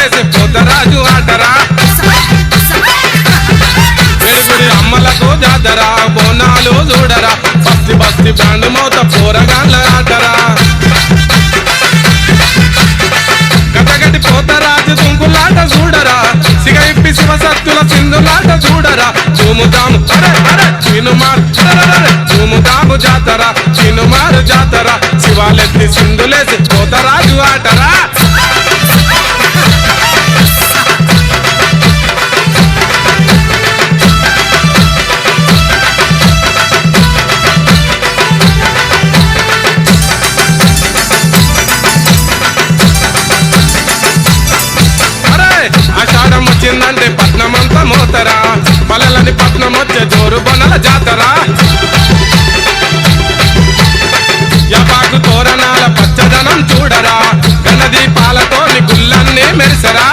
సింధులేసి పోతరాజు ఆటరా వెలుగుడి అమ్మలకు జాతరా బోనాలు చూడరా బస్తి బస్తి బ్యాండ్ మోత పోరగాళ్ళ ఆటరా గతగటి పోతరాజు దుంకులాట చూడరా సిగైప్పి శివసత్తుల సింధులాట చూడరా చూముదాము అరే అరే చినుమారు చూముదాము జాతర చినుమారు జాతర శివాలెత్తి సింధులేసి పోతరాజు ఆటరా ఆషాఢం వచ్చిందంటే పట్నమంతా మోతరా పల్లెలని పట్నం వచ్చే జోరు బొనల జాతరా యాపాకు తోరణాల పచ్చదనం చూడరా గణదీపాలతోని గుళ్ళన్నీ మెరిసరా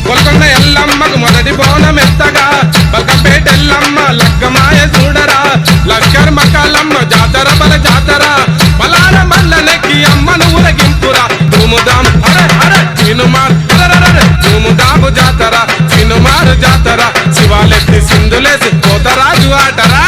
గోల్కొండ ఎల్లమ్మకు మొదటి బోనం ఎత్తగా బల్కంపేట ఎల్లమ్మ లగ్గమాయ చూడరా లక్కర్ మకాలమ్మ జాతర బల జాతర బలార మల్లనెక్కి అమ్మను ఊరగింపురా ధూముదాం అరే అరే చినుమార్ ధూముదాము జాతర చినుమారు జాతర శివాలెత్తి సింధులేసి పోతరాజు ఆటరా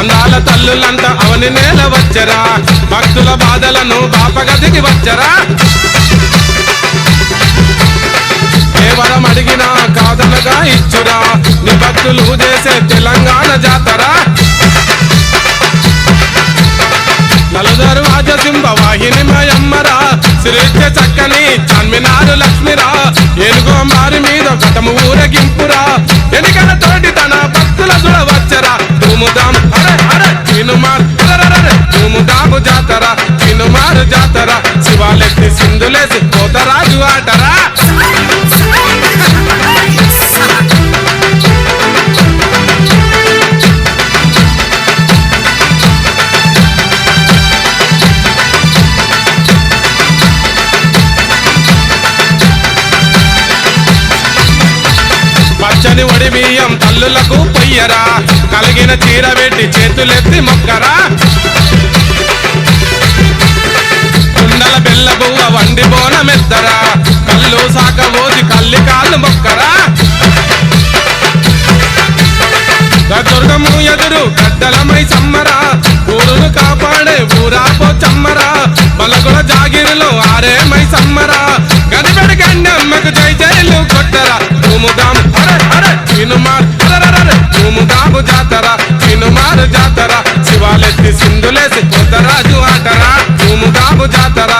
అందాల తల్లులంతా అవని నేల వచ్చరా భక్తుల బాధలను బాపగదికి వచ్చరా కేవలం అడిగినా కాదనగా ఇచ్చురా నీ భక్తులు చేసే తెలంగాణ జాతర నలుదరు రాజసింహ వాహిని మయమ్మరా శ్రీత్య చక్కని చార్మినారు లక్ష్మిరా ఏనుగో మారి మీద ఘటము ఊరగింపురా ఎనికల తోటి తన భక్తుల చూడవచ్చరా ధూముదాం అరే అరే చినుమార్ ధూముదాము జాతర చినుమారు జాతర శివాలెత్తి సింధులేసి పోతరాజు ఆటరా పచ్చని ఒడి బియ్యం తల్లులకు పొయ్యరా కలిగిన చీర పెట్టి చేతులెత్తి మొక్కరా కుండల బెల్ల బువ్వ వండి బోనమెత్తరా కళ్ళు సాక ఓసి కల్లి కాళ్ళు మొక్కరా దుర్గము ఎదురు గడ్డలమై సమ్మరా ఊరును కాపాడే ఊరాపో చమ్మరా బలగుల జాగిరిలో ఆరేమై సమ్మరా గదిపెడి గండమ్మకు జై జైలు కొట్టరా ధూముదాము అరే అరే చినుమార్ ధూముదాము జాతర చినుమారు జాతర శివాలెత్తి సింధులేసి పోతరాజు ఆటరా ధూముదాము జాతర